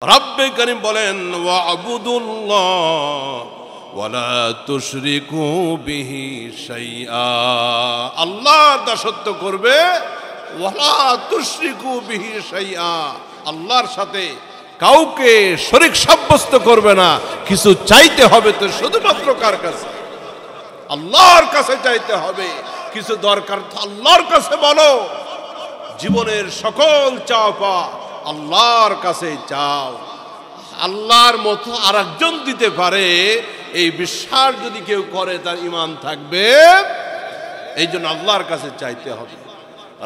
রব্বে করিম বলেন ওয়াবুদুল্লাহ ওয়ালা তুশরিকু বিহি শাইআ, আল্লাহর দাসত্ব করবে। ওয়ালা তুশরিকু বিহি শাইআ, আল্লাহর সাথে কাউকে শরীক সাব্যস্ত করবে না। কিছু চাইতে হবে তো শুধুমাত্র কার কাছে? আল্লাহর কাছে চাইতে হবে। কিছু দরকার তো আল্লাহর কাছে বলো। জীবনের সকল চাওয়া আল্লাহর কাছে চাও। আল্লাহর মতো আরেকজন দিতে পারে এই বিশ্বাস যদি কেউ করে তার ঈমান থাকবে। এই জন্য আল্লাহর কাছে চাইতে হবে।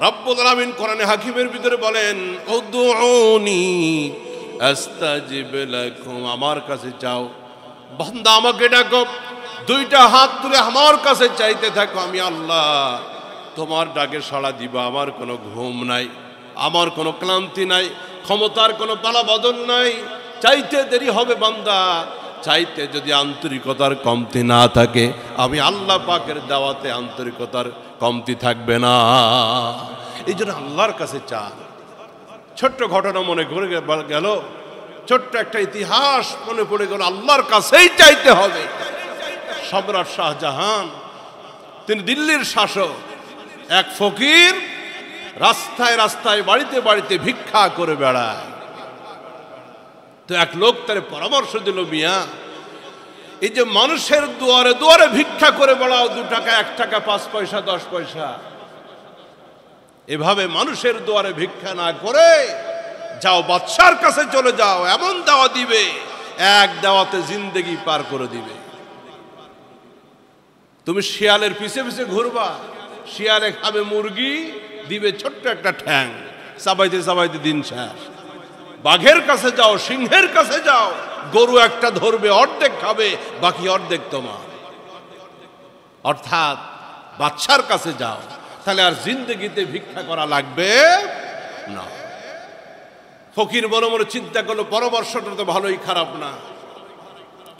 রব্বুল আলামিন কোরআনে হাকিমের ভিতরে বলেন উদউনি আস্তাজিব লাকুম, আমার কাছে চাও। বান্দা আমাকে ডাকো, দুইটা হাত তুলে আমার কাছে চাইতে থাকো। আমি আল্লাহ তোমার ডাকে সাড়া দিব। আমার কোনো ঘুম নাই, আমার কোনো ক্লান্তি নাই, ক্ষমতার কোনো পালা বদল নাই। চাইতে দেরি হবে বান্দা, চাইতে যদি আন্তরিকতার কমতি না থাকে, আমি আল্লাহ পাকের দাওয়াতে আন্তরিকতার কমতি থাকবে না। এই জন্য আল্লাহর কাছে চান। ছোট্ট ঘটনা মনে ঘুরে গেল, ছোট্ট একটা ইতিহাস মনে পড়ে গেল। আল্লাহর কাছেই চাইতে হবে। সম্রাট শাহজাহান, তিনি দিল্লির শাসক। এক ফকির রাস্তায় রাস্তায় বাড়িতে বাড়িতে ভিক্ষা করে বেড়ায়। তো এক লোক তার পরামর্শ দিল, মিয়া এই যে মানুষের দুয়ারে দুয়ারে ভিক্ষা করে বেড়াও, 2 টাকা 1 টাকা 5 পয়সা 10 পয়সা, এভাবে মানুষের দুয়ারে ভিক্ষা না করে যাও বাদশার কাছে চলে যাও, এমন দাওয়া দিবে এক দাওয়াতে জিন্দেগি পার করে দিবে। তুমি শিয়ালের পিছে পিছে ঘুরবা, শিয়ালে খাবে মুরগি, দিবে ছোট্ট একটা ঠ্যাং, চাবাইতে চাবাইতে দিন শেষ। বাঘের কাছে যাও, সিংহের কাছে যাও, গরু একটা ধরবে, অর্ধেক খাবে, বাকি অর্ধেক তোমার। অর্থাৎ বাদশার কাছে যাও, তাহলে আর জিন্দেগিতে ভিক্ষা করা লাগবে না। ফকির মনে মনে চিন্তা করলো, পরামর্শটা তো ভালোই, খারাপ না।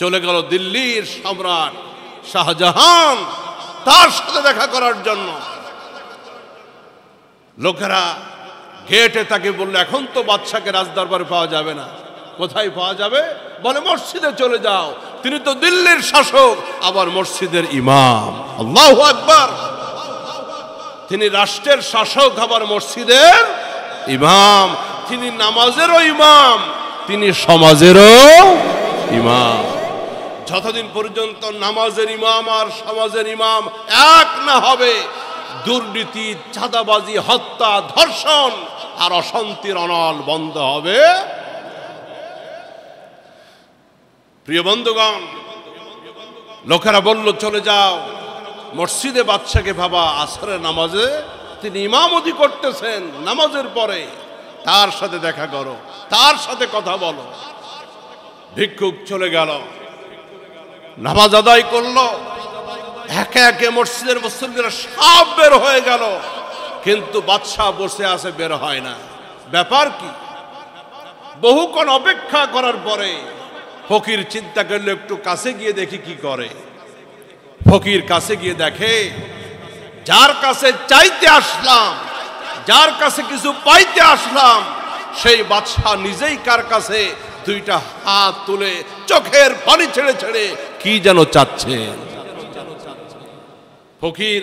চলে গেল দিল্লির সম্রাট শাহজাহান, তার সাথে দেখা করার জন্য। লোকেরা গেটে তাকে বললো, এখন তো বাদশাকে রাজদরবারে পাওয়া যাবে না। কোথায় পাওয়া যাবে? বলে মসজিদে চলে যাও, তিনি তো দিল্লির শাসক, আবার মসজিদের ইমাম। আল্লাহু আকবার! তিনি রাষ্ট্রের শাসক, আবার মসজিদের ইমাম। তিনি নামাজেরও ইমাম, তিনি সমাজেরও ইমাম। যতদিন পর্যন্ত নামাজের ইমাম আর সমাজের ইমাম এক না হবে, দুর্নীতি, চাঁদাবাজি, হত্যা, ধর্ষণ আর অশান্তির অনল বন্ধ হবে। প্রিয় বন্ধুগণ, লোকেরা বলল চলে যাও মসজিদে, বাদশাকে ভাবা আসরের নামাজে তিনি ইমামতি করতেছেন, নামাজের পরে তার সাথে দেখা করো, তার সাথে কথা বলো। ভিক্ষুক চলে গেল, নামাজ আদায় করলো। একে একে মসজিদের মুসল্লিরা সব বের হয়ে গেল, কিন্তু বাদশা বসে আছে, বের হয় না। ব্যাপার কি? বহুক্ষণ অপেক্ষা করার পরে ফকির চিন্তা করলো, একটু কাছে গিয়ে দেখি কি করে। ফকির কাছে গিয়ে দেখে, যার কাছে চাইতে আসলাম, যার কাছে কিছু পাইতে আসলাম, সেই বাদশা নিজেই কার কাছে 2টা হাত তুলে চোখের পানি ছেড়ে ছেড়ে কি যেন চাচ্ছেন। ফকির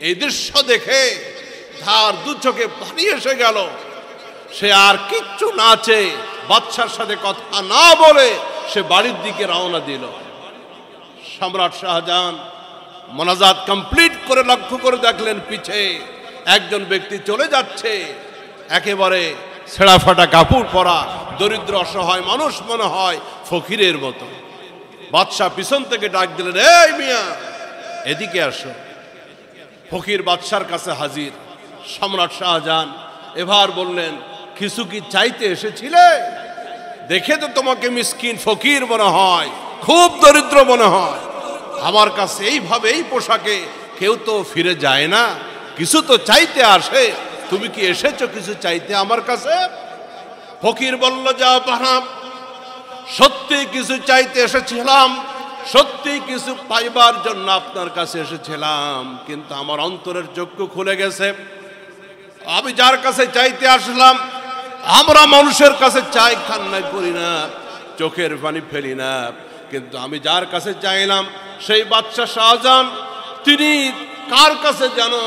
এই দৃশ্য দেখে তার 2 চোখে পানি এসে গেল। সে আর কিচ্ছু না চেয়ে, বাদশার সাথে কথা না বলে সে বাড়ির দিকে রওনা দিল। সম্রাট শাহজাহান মোনাজাত কমপ্লিট করে লক্ষ্য করে দেখলেন, পিছে একজন ব্যক্তি চলে যাচ্ছে, একেবারে ছেঁড়া ফাটা কাপড় পরা, দরিদ্র অসহায় মানুষ মনে হয়, ফকিরের মতো। বাদশা পিছন থেকে ডাক দিলেন, এই মিয়া এদিকে আসো। ফকির বাদশার কাছে হাজির। সম্রাট শাহজাহান এবার বললেন, কিছু কি চাইতে এসেছিলে? দেখে তো তোমাকে মিসকিন ফকির মনে হয়, খুব দরিদ্র মনে হয়। আমার কাছে এইভাবে এই পোশাকে কেউ তো ফিরে যায় না, কিছু তো চাইতে আসে। তুমি কি এসেছো কিছু চাইতে আমার কাছে? ফকির বলল, যা পাহাম, সত্যি কিছু চাইতে এসেছিলাম, সত্যি কিছু পাইবার জন্য আপনার কাছে এসেছিলাম, কিন্তু আমার অন্তরের চক্ষু খুলে গেছে। আমি যার কাছে চাইতে আসলাম আমরা মানুষের কাছে চাই, কান্না করি না, চোখের পানি ফেলি না, কিন্তু আমি যার কাছে চাইলাম সেই বাদশা শাহজাহান, তিনি কার কাছে জানো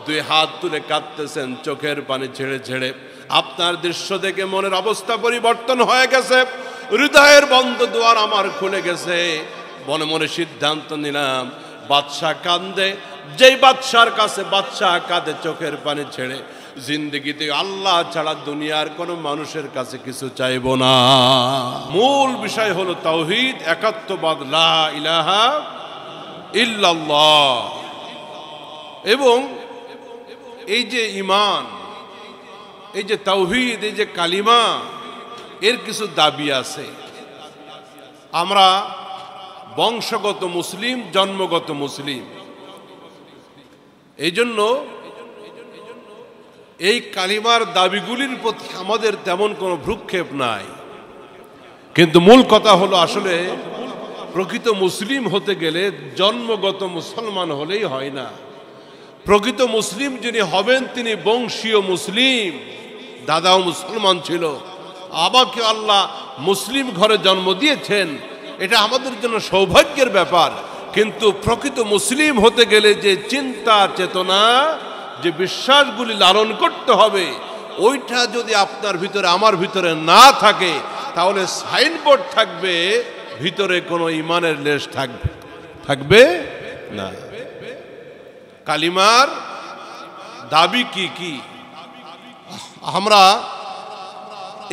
দুই হাত তুলে কাঁদতেছেন, চোখের পানি ছেড়ে ছেড়ে। আপনার দৃশ্য দেখে মনের অবস্থা পরিবর্তন হয়ে গেছে, হৃদয়ের বন্ধ দুয়ার আমার খুলে গেছে। মনে মনে সিদ্ধান্ত নিলাম, বাদশা কান্দে, যেই বাদশার কাছে বাদশা কাঁদে চোখের পানি ছেড়ে, জিন্দগিতে আল্লাহ ছাড়া দুনিয়ার কোনো মানুষের কাছে কিছু চাইব না। মূল বিষয় হলো তাওহীদ, একাত্মবাদ, লা ইলাহা ইল্লাল্লাহ। এবং এই যে ঈমান, এই যে তাওহীদ, এই যে কালিমা, এর কিছু দাবি আছে। আমরা বংশগত মুসলিম, জন্মগত মুসলিম, এই জন্য এই কালিমার দাবিগুলির প্রতি আমাদের তেমন কোনো ভ্রুক্ষেপ নাই। কিন্তু মূল কথা হলো, আসলে প্রকৃত মুসলিম হতে গেলে জন্মগত মুসলমান হলেই হয় না। প্রকৃত মুসলিম যিনি হবেন তিনি বংশীয় মুসলিম, দাদাও মুসলমান ছিল, আমাকে আল্লাহ মুসলিম ঘরে জন্ম দিয়েছেন, এটা আমাদের জন্য সৌভাগ্যের ব্যাপার। কিন্তু প্রকৃত মুসলিম হতে গেলে যে চিন্তা চেতনা, যে বিশ্বাসগুলি লালন করতে হবে, ওইটা যদি আপনার ভিতরে আমার ভিতরে না থাকে, তাহলে সাইনবোর্ড থাকবে, ভিতরে কোনো ইমানের লেশ থাকবে না। কালিমার দাবি কি কি, আমরা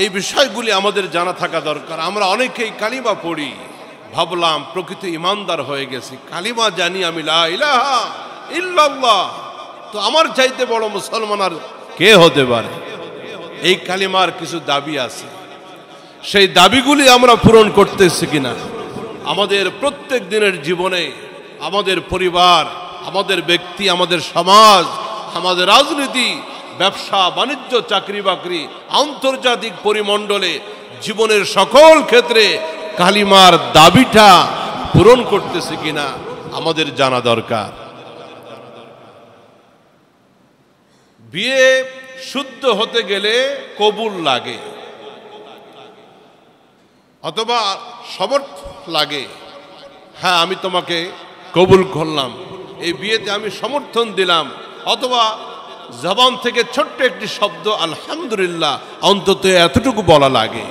এই বিষয়গুলি আমাদের জানা থাকা দরকার। আমরা অনেকেই কালিমা পড়ি, ভাবলাম প্রকৃত ইমানদার হয়ে গেছি, কালিমা জানি আমি, লা ইলাহা ইল্লাল্লাহ, তো আমার চাইতে বড় মুসলমান আর কে হতে পারে? এই কালিমার কিছু দাবি আছে, সেই দাবিগুলি আমরা পূরণ করতেছি কিনা। আমাদের প্রত্যেক দিনের জীবনে, আমাদের পরিবার, আমাদের ব্যক্তি, আমাদের সমাজ, আমাদের রাজনীতি, ব্যবসা বাণিজ্য, চাকরি বাকরি, আন্তর্জাতিক পরিমণ্ডলে, জীবনের সকল ক্ষেত্রে কালিমার দাবিটা পূরণ করতেছে কিনা আমাদের জানা দরকার। বিয়ে শুদ্ধ হতে গেলে কবুল লাগে, অথবা সমর্থ লাগে, হ্যাঁ আমি তোমাকে কবুল করলাম, এই বিয়েতে আমি সমর্থন দিলাম, অথবা জবান থেকে ছোট্ট একটি শব্দ আলহামদুলিল্লাহ অন্তত এতটুকু বলা লাগে।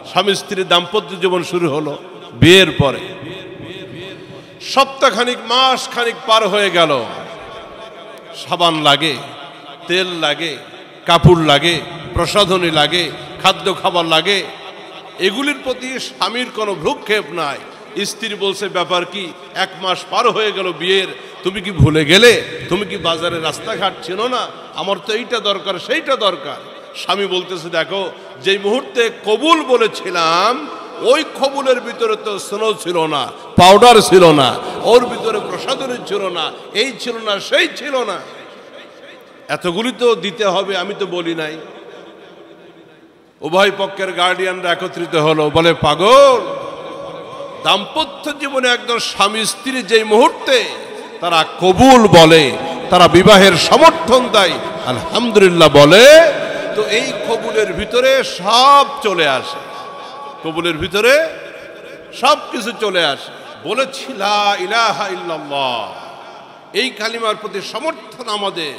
স্বামী স্ত্রীর দাম্পত্য জীবন শুরু হলো বিয়ের পরে, সপ্তাহখানিক মাস খানিক পার হয়ে গেল, সাবান লাগে, তেল লাগে, কাপড় লাগে, প্রসাধনী লাগে, খাদ্য খাবার লাগে, এগুলির প্রতি স্বামীর কোনো ভ্রুক্ষেপ নাই। স্ত্রী বলছে ব্যাপার কি, এক মাস পার হয়ে গেল বিয়ের, তুমি কি ভুলে গেলে? তুমি কি বাজারে রাস্তাঘাট ছিল না? আমার তো এইটা দরকার, সেইটা দরকার। স্বামী বলতেছে দেখো, যেই মুহূর্তে কবুল বলেছিলাম ওই কবুলের ভিতরে তো স্নো ছিল না, পাউডার ছিল না, ওর ভিতরে প্রসাধনী ছিল না, এই ছিল না, সেই ছিল না, এতগুলি তো দিতে হবে, আমি তো বলি নাই। উভয় পক্ষের গার্ডিয়ানরা একত্রিত হলো, বলে পাগল, দাম্পত্য জীবনে একজন স্বামী স্ত্রী যেই মুহূর্তে তারা কবুল বলে, তারা বিবাহের সমর্থন দেয়, আলহামদুলিল্লাহ বলে, তো এই কবুলের ভিতরে সব চলে আসে, কবুলের ভিতরে সব কিছু চলে আসে। বলেছি লা ইলাহা ইল্লাল্লাহ, এই কালিমার প্রতি সমর্থন আমাদের,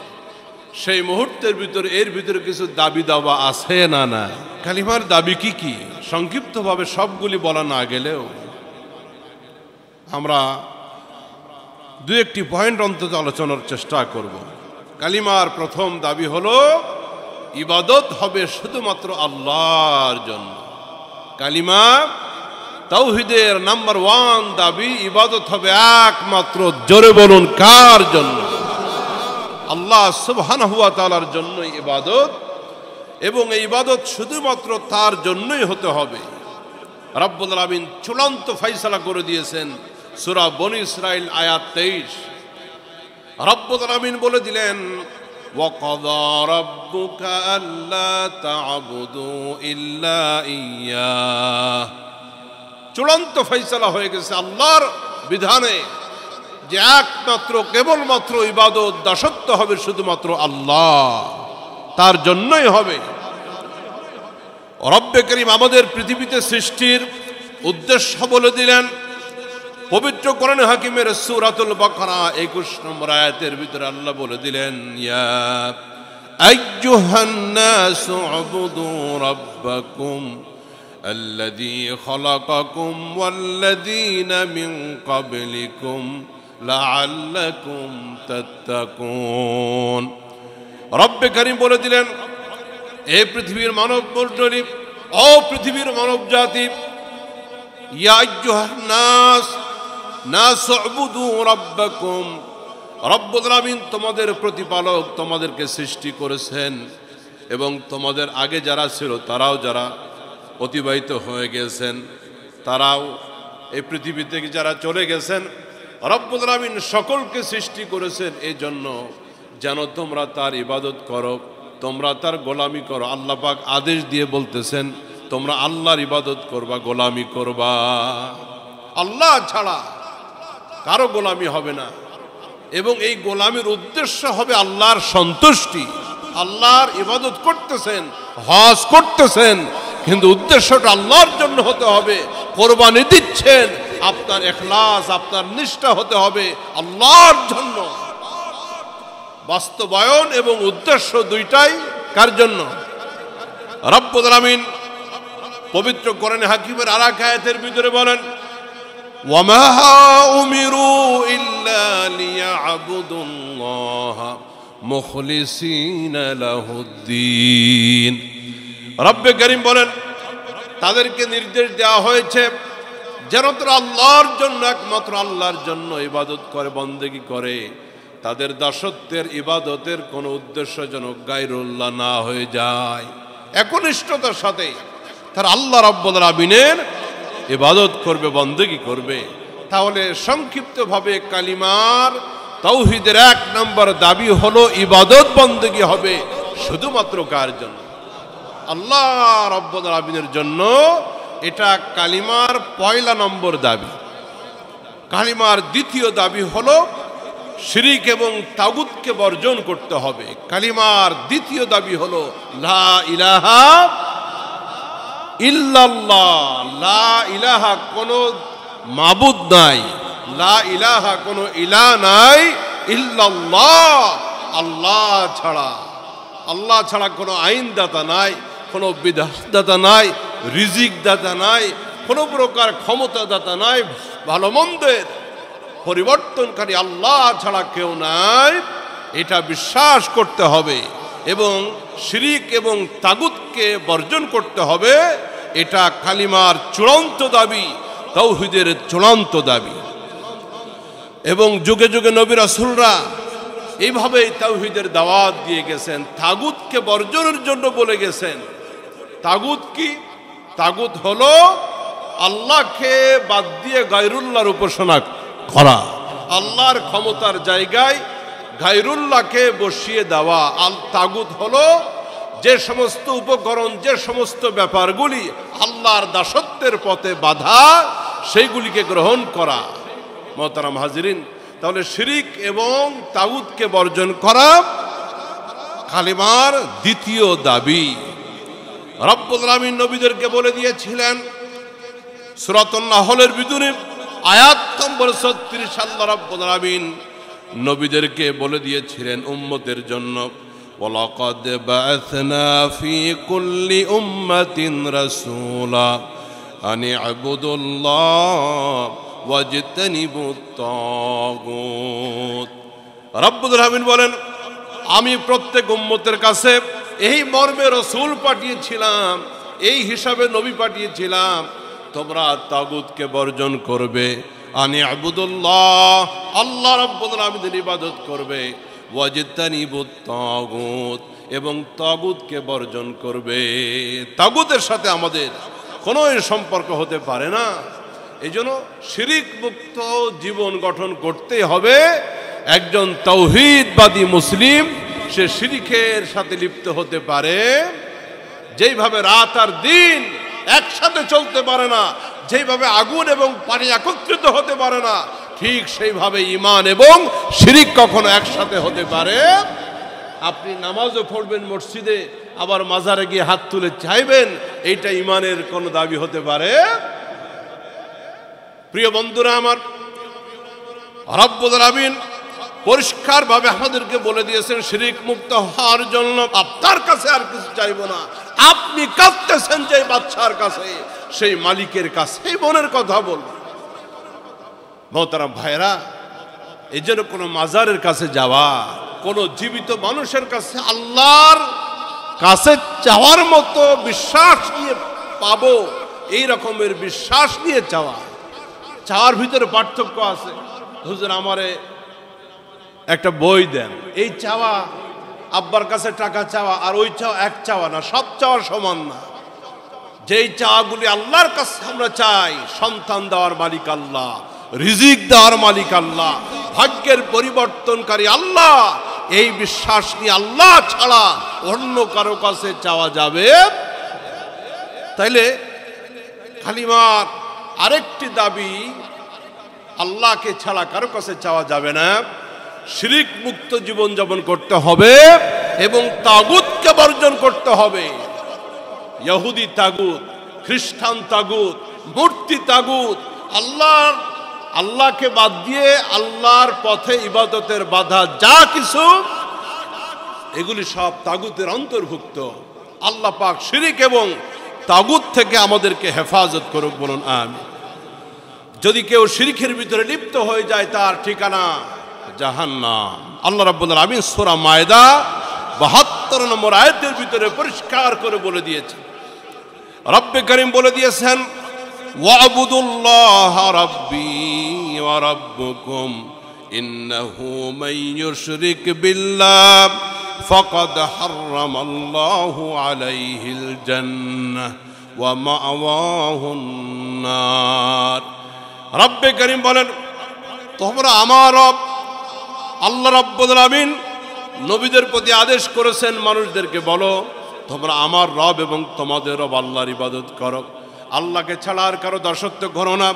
সেই মুহূর্তের ভিতরে এর ভিতরে কিছু দাবি দাওয়া আছে না? না। কালিমার দাবি কি কি, সংক্ষিপ্তভাবে সবগুলি বলা না গেলেও আমরা দু একটি পয়েন্ট অন্তত আলোচনার চেষ্টা করব। কালিমার প্রথম দাবি হলো ইবাদত হবে শুধুমাত্র আল্লাহর জন্য। কালিমা তাওহীদের নাম্বার 1 দাবি, ইবাদত হবে একমাত্র, জোরে বলুন কার জন্য? আল্লাহ সুবহানাহু ওয়া তাআলার জন্যই ইবাদত, এবং এই ইবাদত শুধুমাত্র তার জন্যই হতে হবে। রব্বুল আলামিন চূড়ান্ত ফয়সালা করে দিয়েছেন সূরা বনী ইসরাইল আয়াত 23। রব্বুল আলামিন বলে দিলেন, ওয়া ক্বাদা রাব্বুকা আল্লা তা'বুদু ইল্লা ইয়্যাহ। চূড়ান্ত ফয়সালা হয়ে গেছে আল্লাহর বিধানে যে একমাত্র কেবলমাত্র ইবাদত দাসত্ব হবে শুধুমাত্র আল্লাহ, তার জন্যই হবে। রব্বে করিম আমাদের পৃথিবীতে সৃষ্টির উদ্দেশ্য বলে দিলেন। পবিত্র কোরআন হাকিমের সূরাতুল বাকারা 21 নম্বর আয়াতের ভিতরে আল্লাহ বলে দিলেন, ইয়া আইয়ুহান নাসু উবুদু রাব্বাকুম আল্লাযী খালাকাকুম ওয়াল্লাযীনা মিন ক্বাবলিকুম লাআল্লাকুম তাত্তাকুন। রব্বে করিম বলে দিলেন, এই পৃথিবীর মানব মণ্ডলী, ও পৃথিবীর মানব জাতি, ইয়া আইয়ুহান নাস উবুদু রাব্বাকুম, রব্বুল আলামিন তোমাদের প্রতিপালক তোমাদেরকে সৃষ্টি করেছেন এবং তোমাদের আগে যারা ছিল তারাও যারা অতিবাহিত হয়ে গেছেন, তারাও এই পৃথিবী থেকে যারা চলে গেছেন, রব্বুল আলামিন সকলকে সৃষ্টি করেছেন এই জন্য যেন তোমরা তার ইবাদত করো, তোমরা তার গোলামি করো। আল্লাহ পাক আদেশ দিয়ে বলতেছেন তোমরা আল্লাহর ইবাদত করবা, গোলামি করবা। আল্লাহ ছাড়া কারো গোলামি হবে না এবং এই গোলামির উদ্দেশ্য হবে আল্লাহর সন্তুষ্টি। আল্লাহর ইবাদত করতেছেন, হজ করতেছেন, কিন্তু উদ্দেশ্যটা আল্লাহর জন্য হতে হবে। কোরবানি দিচ্ছেন, আপনার ইখলাস, আপনার নিষ্ঠা হতে হবে আল্লাহর জন্য। বাস্তবায়ন এবং উদ্দেশ্য দুইটাই কার জন্য? রব্বুল আলামিন পবিত্র কোরআন হাকিমের আরেক আয়াতের ভিতরে বলেন, ওয়ামা উমিরু ইল্লা লিয়াবুদুল্লাহা মুখলিসিনা লাহুদ্দিন। রব্বে করিম বলেন তাদেরকে নির্দেশ দেওয়া হয়েছে যেন তারা আল্লাহর জন্য, একমাত্র আল্লাহর জন্য ইবাদত করে, বন্দেগী করে। তাদের দাসত্বের ইবাদতের কোনো উদ্দেশ্য যেন গায়রুল্লাহ না হয়ে যায়। একনিষ্ঠতার সাথে তারা আল্লাহ রাব্বুল আলামিনের ইবাদত করবে, বন্দেগী করবে। তাহলে সংক্ষিপ্তভাবে কালিমার তাওহীদের 1 নম্বর দাবি হলো ইবাদত বন্দেগী হবে শুধুমাত্র কার জন্য? আল্লাহ রাব্বুল আলামিনের জন্য। এটা কালিমার 1 নম্বর দাবি। কালিমার 2য় দাবি হলো শিরিক এবং তাগুতকে বর্জন করতে হবে। কালিমার 2য় দাবি হলো লা ইলাহা ইল্লাল্লাহ, লা ইলাহা কোনো মাবুদ নাই, লা ইলাহা কোনো ইলাহ নাই, ইল্লাল্লাহ আল্লাহ ছাড়া। আল্লাহ ছাড়া কোনো আইনদাতা নাই, কোনো বিধানদাতা নাই, রিজিক দাতা নাই, কোনো প্রকার ক্ষমতাদাতা নাই, ভালো মন্দের পরিবর্তনকারী আল্লাহ ছাড়া কেউ নাই। এটা বিশ্বাস করতে হবে এবং শিরিক এবং তাগুতকে বর্জন করতে হবে। এটা কালিমার চূড়ান্ত দাবি, তাওহীদের চূড়ান্ত দাবি। এবং যুগে যুগে নবী রাসূলরা এইভাবেই তাওহীদের দাওয়াত দিয়ে গেছেন, তাগুতকে বর্জনের জন্য বলে গেছেন। তাগুত কি? তাগুত হলো আল্লাহকে বাদ দিয়ে গায়রুল্লাহর উপাসনা করা, আল্লাহর ক্ষমতার জায়গায় গায়রুল্লাহকে বসিয়ে দেওয়া। আল তাগুত হলো যে সমস্ত উপকরণ, যে সমস্ত ব্যাপারগুলি আল্লাহর দাসত্বের পথে বাধা, সেইগুলিকে গ্রহণ করা। মোহতারাম হাজিরিন, তাহলে শিরিক এবং তাগুতকে বর্জন করা কালিমার 2য় দাবি। রব্বুল আলামিন নবীদেরকে বলে দিয়েছিলেন সূরাতুন নাহলের ভিতরে আয়াত নম্বর 36 আল্লাহ রাব্বুল আলামিন নবীদেরকে বলে দিয়েছিলেন উম্মতের জন্য, ওয়ালাকাদ বাআসনা ফি কুল্লি উম্মাতিন রাসূলা আন ইবুদুল্লাহ ওয়াজতানিবুত তাগুত। রব্বুল আলামিন বলেন আমি প্রত্যেক উম্মতের কাছে এই মর্মে রাসূল পাঠিয়েছিলাম, এই হিসাবে নবী পাঠিয়েছিলাম, তোমরা তাগুতকে বর্জন করবে, আনি আবুদুল্লাহ আল্লাহ রাব্বুল আলামিনের ইবাদত করবে, ওয়াজতানিবুত তাগুত এবং তাগুতকে বর্জন করবে। তাগুতের সাথে আমাদের কোনো সম্পর্ক হতে পারে না। এইজন্য শিরিক মুক্ত জীবন গঠন করতে হবে। একজন তাওহীদবাদী মুসলিম সে শিরিকের সাথে লিপ্ত হতে পারে, যেইভাবে রাত আর দিন একসাথে চলতে পারে না, যেইভাবে আগুন এবং পানি একত্রিত হতে পারে না, ঠিক সেইভাবে ঈমান এবং শিরিক কখনো একসাথে হতে পারে। আপনি নামাজও পড়বেন মসজিদে, আবার মাজারে গিয়ে হাত তুলে চাইবেন, এইটা ইমানের কোন দাবি হতে পারে? প্রিয় বন্ধুরা আমার, রব্বুল আলামিন পরিষ্কারভাবে আমাদেরকে বলে দিয়েছেন শিরক মুক্ত হওয়ার জন্য আপনার কাছে আর কিছু চাইবো না। আপনি কাঁদতেছেন যে বাদশার কাছে, সেই মালিকের কাছে এই মনের কথা বলুন। মোহতারাম ভাইরা, এই জন্য কোনো মাজারের কাছে যাওয়া, কোনো জীবিত মানুষের কাছে আল্লাহর কাছে চাওয়ার মতো বিশ্বাস নিয়ে পাবো, এই রকমের বিশ্বাস নিয়ে চাওয়ার ভিতরে পার্থক্য আছে। হুজুর আমারে একটা বই দেন, এই চাওয়া, আব্বার কাছে টাকা চাওয়া আর ওই চাওয়া এক চাওয়া না, সব চাওয়া সমান না। যেই চাওয়াগুলি আল্লাহর কাছে আমরা চাই, সন্তান দেওয়ার মালিক আল্লাহ, রিজিক দেওয়ার মালিক আল্লাহ, ভাগ্যের পরিবর্তনকারী আল্লাহ, এই বিশ্বাস নিয়ে আল্লাহ ছাড়া অন্য কারো কাছে চাওয়া যাবে। তাইলে কালিমার আরেকটি দাবি, আল্লাহকে ছাড়া কারো কাছে চাওয়া যাবে না, শিরক মুক্ত জীবন যাপন করতে হবে এবং তাগুতকে বর্জন করতে হবে। ইহুদি তাগুত, খ্রিস্টান তাগুত, মূর্তি তাগুত, আল্লাহকে বাদ দিয়ে আল্লাহর পথে ইবাদতের বাধা যা কিছু, এগুলি সব তাগুতের অন্তর্ভুক্ত। আল্লাহ পাক শিরক এবং তাগুত থেকে আমাদেরকে হেফাজত করুক, বলুন আমিন। যদি কেউ শিরকের ভিতরে লিপ্ত হয়ে যায়, তার ঠিকানা জাহান্নাম। আল্লাহ রাব্বুল আলামিন সূরা মায়দা 72 নম্বর আয়াতের ভিতরে পরিষ্কার করে বলে দিয়েছেন। রব্বে কারীম বলে দিয়েছেন, ওয়াবুদুল্লাহ রাব্বি ওয়া রাব্বুকুম ইন্নাহু মান ইউশরিক বিল্লাহ ফাকাদ হারামাল্লাহু আলাইহিল জান্নাহ ওয়া মাওয়াহুন নার। রব্বে কারীম বলেন, তোমরা আমার রব আল্লাহ রাব্বুল আলামিন নবীদের প্রতি আদেশ করেছেন, মানুষদেরকে বলো তোমরা আমার রব এবং তোমাদের রব আল্লাহর ইবাদত করো, আল্লাহকে ছাড়া আর কারো দাসত্ব করো না।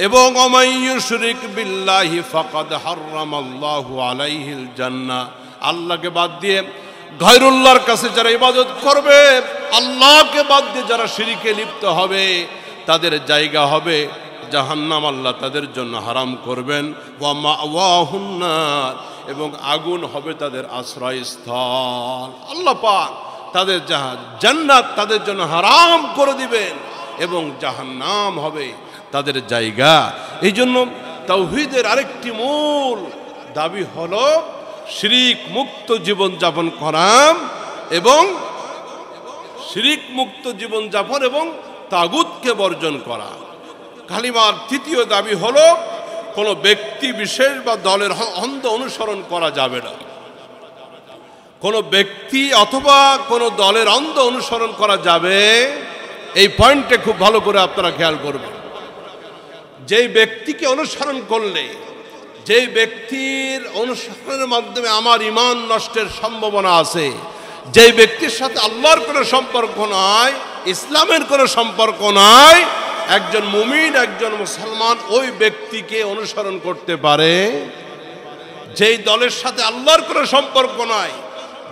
এবং ওয়ামান ইউশরিক বিল্লাহি ফাকাদ হারামাল্লাহু আলাইহিল জান্নাহ, আল্লাহকে বাদ দিয়ে গায়রুল্লাহর কাছে যারা ইবাদত করবে, আল্লাহকে বাদ দিয়ে যারা শিরকে লিপ্ত হবে, তাদের জায়গা হবে জাহান্নাম, আল্লাহ তাদের জন্য হারাম করবেন। ওয়া মাওয়াহুন নার, এবং আগুন হবে তাদের আশ্রয়স্থল। আল্লাহ পাক তাদের জান্নাত তাদের জন্য হারাম করে দিবেন এবং জাহান্নাম হবে তাদের জায়গা। এই জন্য তাওহীদের আরেকটি মূল দাবি হলো শিরক মুক্ত জীবন যাপন করা এবং শিরক মুক্ত জীবন যাপন এবং তাগুতকে বর্জন করা। কালিমার তৃতীয় দাবি হলো কোনো ব্যক্তি বিশেষ বা দলের অন্ধ অনুসরণ করা যাবে না। কোনো ব্যক্তি অথবা কোনো দলের অন্ধ অনুসরণ করা যাবে, এই পয়েন্টে খুব ভালো করে আপনারা খেয়াল করবেন। যেই ব্যক্তিকে অনুসরণ করলে, যেই ব্যক্তির অনুসরণের মাধ্যমে আমার ঈমান নষ্টের সম্ভাবনা আছে, যেই ব্যক্তির সাথে আল্লাহর কোনো সম্পর্ক নাই, ইসলামের কোনো সম্পর্ক নাই, একজন মুমিন একজন মুসলমান ওই ব্যক্তিকে অনুসরণ করতে পারে। যেই দলের সাথে আল্লাহর কোনো সম্পর্ক নাই,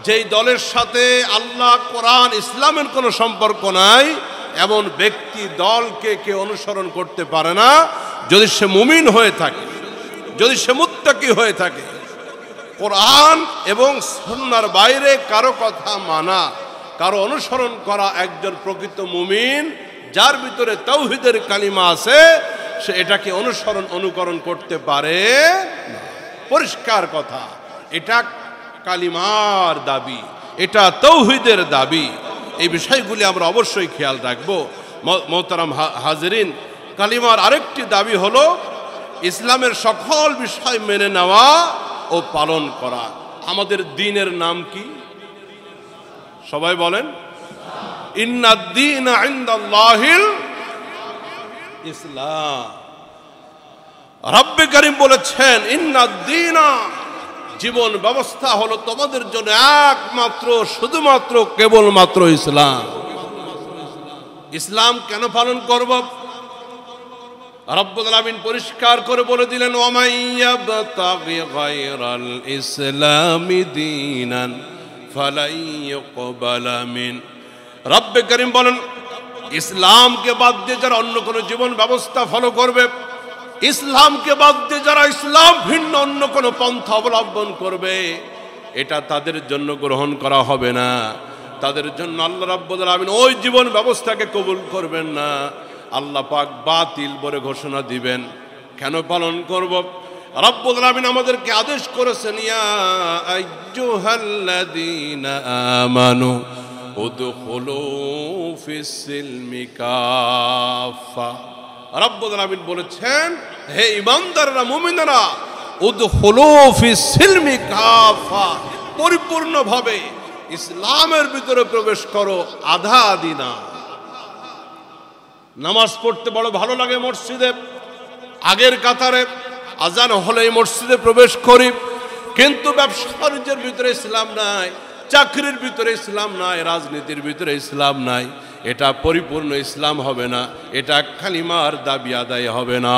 যেই দলের সাথে আল্লাহ, কোরআন, ইসলামের কোনো সম্পর্ক নাই, এমন ব্যক্তি দলকে কেউ অনুসরণ করতে পারে না যদি সে মুমিন হয়ে থাকে, যদি সে মুত্তাকি হয়ে থাকে। কোরআন এবং সুন্নাহর বাইরে কারো কথা মানা, কারো অনুসরণ করা একজন প্রকৃত মুমিন যার ভিতরে তাওহীদের কালিমা আছে, সে এটাকে অনুকরণ করতে পারে না। পরিষ্কার কথা, এটা কালিমার দাবি, এটা তাওহীদের দাবি। এই বিষয়গুলি আমরা অবশ্যই খেয়াল রাখবো। মোহতারাম হাজিরিন, কালিমার আরেকটি দাবি হলো ইসলামের সকল বিষয় মেনে নেওয়া ও পালন করা। আমাদের দ্বীনের নাম কি? সবাই বলেন, ইন্নাদ-দীনা ইনদাল্লাহিল ইসলাম। রব্বে কারীম বলেছেন, ইন্নাদ-দীনা, জীবন ব্যবস্থা হলো তোমাদের জন্য একমাত্র, শুধুমাত্র, কেবলমাত্র ইসলাম। ইসলাম কেন পালন করব? রব্বুল আলামিন পরিষ্কার করে বলে দিলেন, ওয়া মান ইয়াবতাগি গায়রাল ইসলামি দীনান ফালাই ইউকবালা মিন। রব্বে করিম বলেন, ইসলামকে বাদ দিয়ে যারা অন্য কোনো জীবন ব্যবস্থা ফলো করবে, ইসলামকে বাদ দিয়ে যারা ইসলাম ভিন্ন অন্য কোনো পন্থা অবলম্বন করবে, এটা তাদের জন্য গ্রহণ করা হবে না। তাদের জন্য আল্লাহ রাব্বুল আলামিন ওই জীবন ব্যবস্থাকে কবুল করবেন না। আল্লাহ পাক বাতিল বলে ঘোষণা দিবেন। কেন পালন করব? রাব্বুল আলামিন আমাদেরকে আদেশ করেছেন, ইয়া আইয়ুহাল্লাযীনা আমানু উদখুলু ফিস-সিলমি কাফা। রাব্বুল আলামিন বলেছেন, হে ঈমানদাররা, মুমিনেরা, উদখুলু ফিস-সিলমি কাফা, পরিপূর্ণভাবে ইসলামের ভিতরে প্রবেশ করো, আধা আধি না। নামাজ পড়তে বড় ভালো লাগে মসজিদে, আগের কাতারে আজান হলে মসজিদে প্রবেশ করি, কিন্তু ব্যবসা বাণিজ্যের ভিতরে ইসলাম নাই, চাকরির ভিতরে ইসলাম নাই, রাজনীতির ভিতরে ইসলাম নাই। এটা পরিপূর্ণ ইসলাম হবে না, এটা কালিমার দাবি আদায় হবে না।